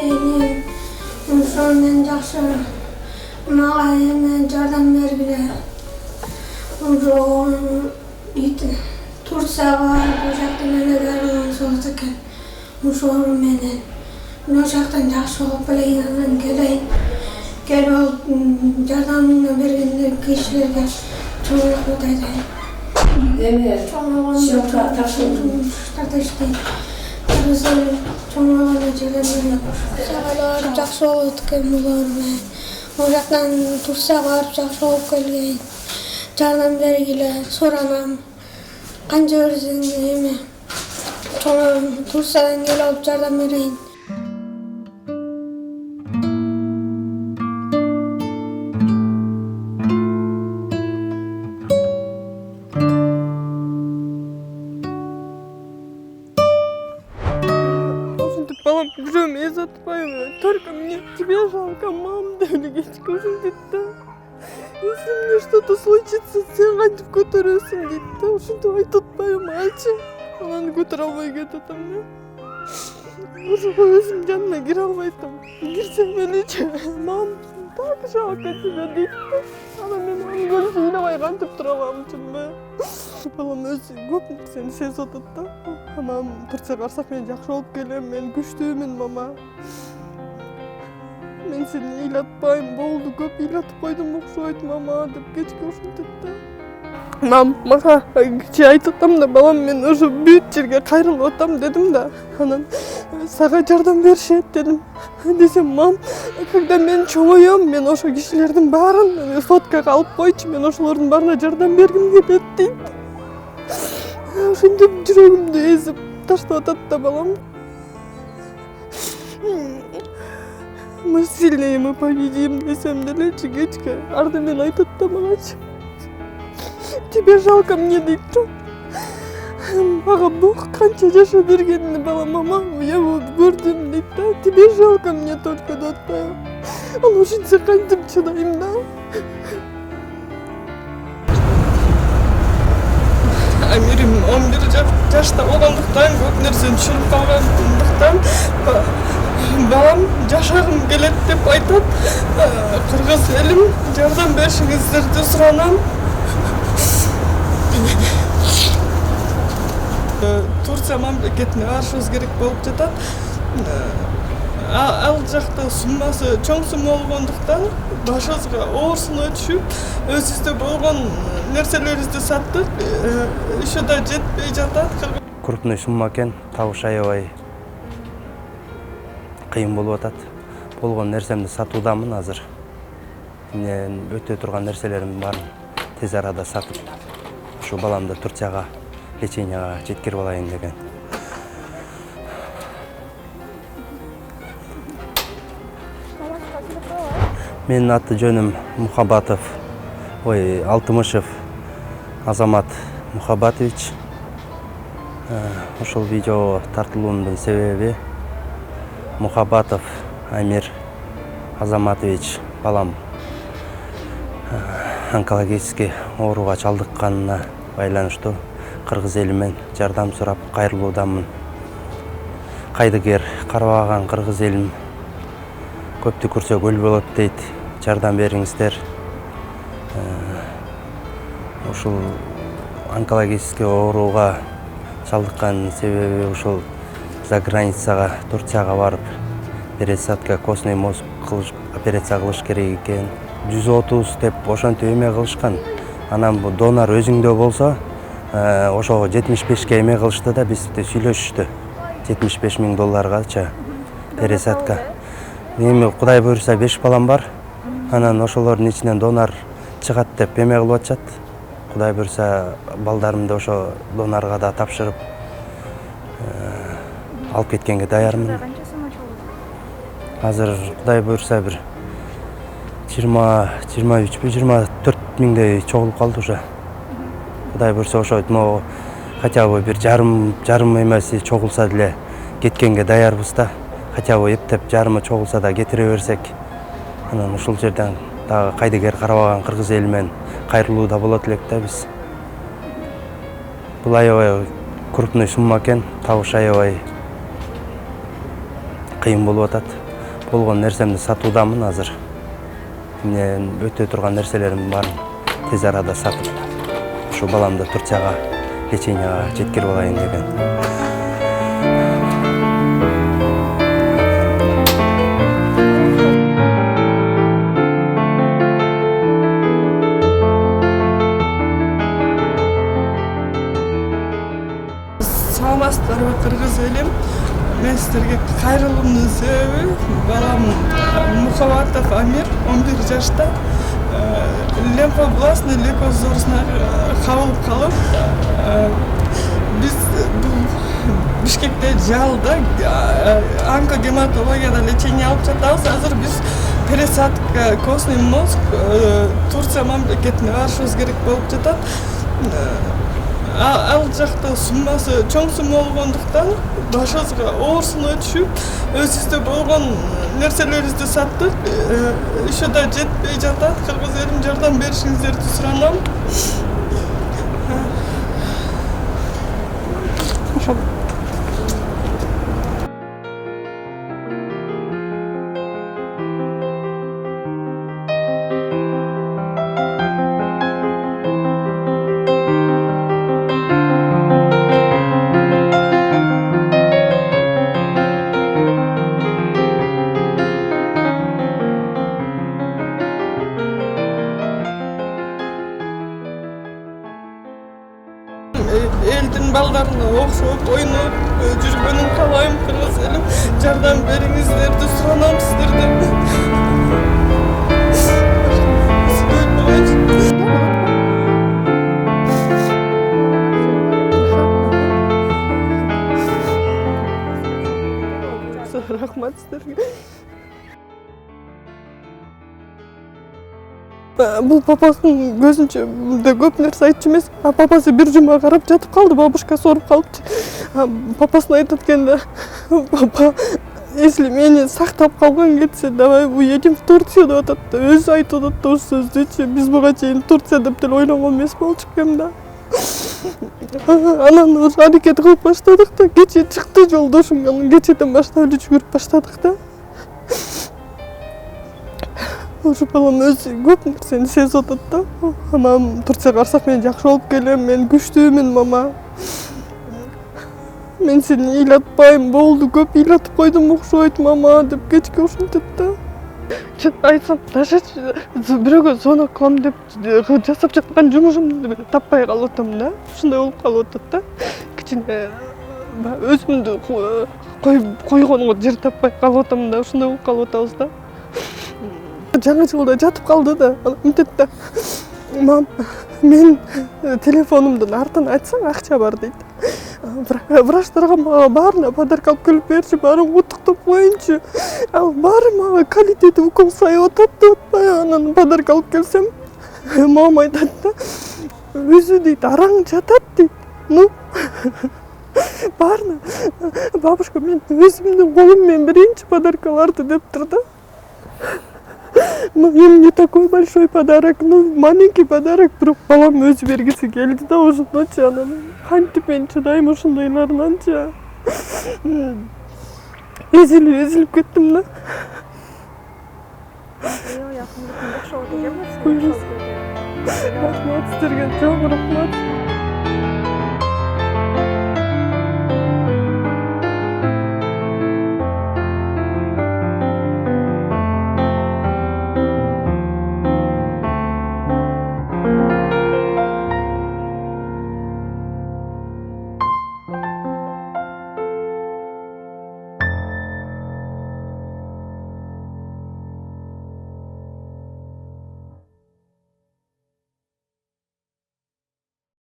Elim, men жақсы мага эме жардам бергиле. Турцияга бул жактан эле дарыган соғыс экен. Ошол менен мына жактан жакшы болуп элейин, анан келейин. Келип жардамын берген кишилерге чоң рахмат айтайын. Эме съемка тапшырдым. Сагалар жакшы болот экен булар. Ол жактан Турцияга барып жакшы болуп келген. Жардам бергиле суранам. Канча берсең эме Турциядан келип алып жардам берейин. Балам, жем, я затупаю, только мне тебя жалко, мам, да или скажи, да. Если мне что-то случится, сен қайтып көтересің дейді. Ошентип айтып атпайбы айтчы. Анан көтөрө албай кетет да. Ошого өзүм жанына кире албайтам. Кирсем элечи, мам, так жалко тебя дейді. Анан мен анын көзүн ыйлабай кантип тура аламчымбы. Балам өзү көп нерсени сезип атат да. Анан Турцияга барсак мен жакшы болуп келем, мен күчтүүмүн, мама. Мен сени ыйлатпайм, болду, көп ыйлатып койдум окшойт, мама, деп кечке ушинтет да. Мам, мага кичи айтып атам да, балам, мен уже бүт жерге кайрылып атам дедим да. Анан сага жардам беришет дедим. Десем, мам, когда мен чоңоем, мен ошо кишилердин баарын фоткага алып койчу, мен ошолордун баарына жардам бергим келет дейт. Ошентип жүрөгүмдү эзип таштап атат да, балам. Мы сильные, мы победим, десем делечи кечке. Арда мен айтат да магачы. Тебе жалко мне дейт. Мага Бог канча жаша бергенин, балам, мама, я вот көрдүм дейт да. Тебе жалко мне только деп атпайбы. Ал ошентсе кантип чыдайм да. Амирим 11 жашта болгондуктан көп нерсени түшүнүп калгандыктан балам жашагым келет деп айтат. Кыргыз элим жардам беришиңиздерди суранам. Турция мамлекетине барышыбыз керек болуп жатат. Ал жакта суммасы чоң сумма болгондуктан башыбызга оор суноо түшүп, өзүбүздө болгон нерселерибизди саттык. Еще да жетпей жатат. Крупный сумма экен, табыш аябай кыйын болуп атат. Болгон нерсемди сатуудамын азыр. Мен өтө турган нерселеримдин баарын тез арада сатып, ушу баламды Турцияга леченияга жеткирип алайын деген. Менин аты жөнүм Мухабатов, Алтымышев Азамат Мухабатович. Ушул видео тартылуунун себеби Мухабатов Амир Азаматович балам онкологический ооруга чалдыкканына байланыштуу кыргыз элимен жардам сурап кайрылуудамын. Кайдыгер карабаган кыргыз элим көптү көрсө көл болот дейт. Жардам бериңиздер. Ушул онкологический ооруга чалдыккан себеби ушул за границага Турцияга барып пересадка костный мозг операция кылыш керек экен. 130 деп ошентип эме кылышкан. Анан бу донор өзүңдө болсо, ошого 75ке эме кылышты да, бизди сүйлөшүштү. $75,000 пересадка. Эми Кудай буйруса 5 балам бар. Анан ошолордун ичинен донор чыгат деп эме кылып атышат. Кудай буйруса балдарымды ошо донорго да тапшырып алып кеткенге даярмын. Азыр Кудай буйруса бир 20-23-24 миңдей чогулуп калды уже. Кудай буйруса ошо хотя бы бир жарым эмеси чогулса деле кеткенге даярбыз да. Хотя бы эптеп жарымы чогулса да кетире берсек, анан ушул жерден дагы кайдыгер карабаган кыргыз элимен кайрылууда болот элек да биз. Бул аябай крупный сумма экен, табыш аябай кыйын болуп атат. болгон нерсемди сатуудамын азыр. Мен өтө турган нерселеримдин баарын тез арада сатып, ушу баламды Турцияга леченияга жеткирип алайын деген. Саламатсыздарбы, кыргыз элим. Мен силерге кайрылуумдун себеби балам Мухабатов Амир 11 жашта лимфобластный лейкозорусуна кабылып калып, биз Бишкекте жалда онкогематологияда лечение алып жатабыз. Азыр биз пересадка костный мозг Турция мамлекетине барышыбыз керек болуп жатат. Ал жакта суммасы чоң сумма болгондуктан башыбызга оорусуна түшүп, өзүбүздө болгон нерселерибизди саттык. Еще да жетпей жатат. Кыргыз элим жардам беришиңиздерди суранам. Элдин балдарына окшоп, ойноп жүргөнүн каалайм. Кыргыз элим, жардам бериңиздерди суранам сиздерден. Рахмат сиздерге. Бул папасынын көзүнчө көп нерсе айтчу эмес. Папасы бир жума карап жатып калды, бабушкасы ооруп калыптı. Папасына айтат экенде, папа, если мени сактап калган кетсе, давай уедем в Турцию деп атат да. Өзү айтып атат да ушул сөздүчү. Биз буга чейин Турция деп деле ойлогон эмес болчук экен да. Анан ушу аракет кылып баштадык да. Кече чыкты жолдошум, анан кечеден баштап эле жүгүрүп баштадык да. Ушу балам өзү көп нерсени сезип атат да. Мамам Турцияга барсак мен жакшы болуп келем, мен күчтүүмүн мама. Мен сени ыйлатпайм, болду, көп ыйлатып койдум окшойт мама деп кечке ушинтет да. Айтсам, даже бирөөгө звонок кылам деп жасап жаткан жумушумду таппай калып атам да. Ушундай болуп калып атат да. Кичине өзүмдү койгонго жер таппай калып атам да. Ушундай болуп калып атабыз да. Жаңы жылда жатып калды да. Мынтет да. Мам, мен телефонумдун артын айтсаң акча бар дейт. Врачтарга мага баарына подарка алып келип берчи, баарын куттуктап коеюнчу. Ал баары мага калитети укол сайып атат деп атпайбы, анан подарка алып келсем. Мамам айтат да, өзү дейт араң жатат дейт. Ну, баарына бабушка мен өзүмдүн колум менен берейинчи подаркаларды дептир да. Ну, им не такой большой подарок, ну, маленький подарок, бирок балам өзү бергиси келди да ошондочу, анан кантип мен чыдайм ошондойларынанчы. Эзилип кеттим да. Рахмат сиздерге, чоң рахмат.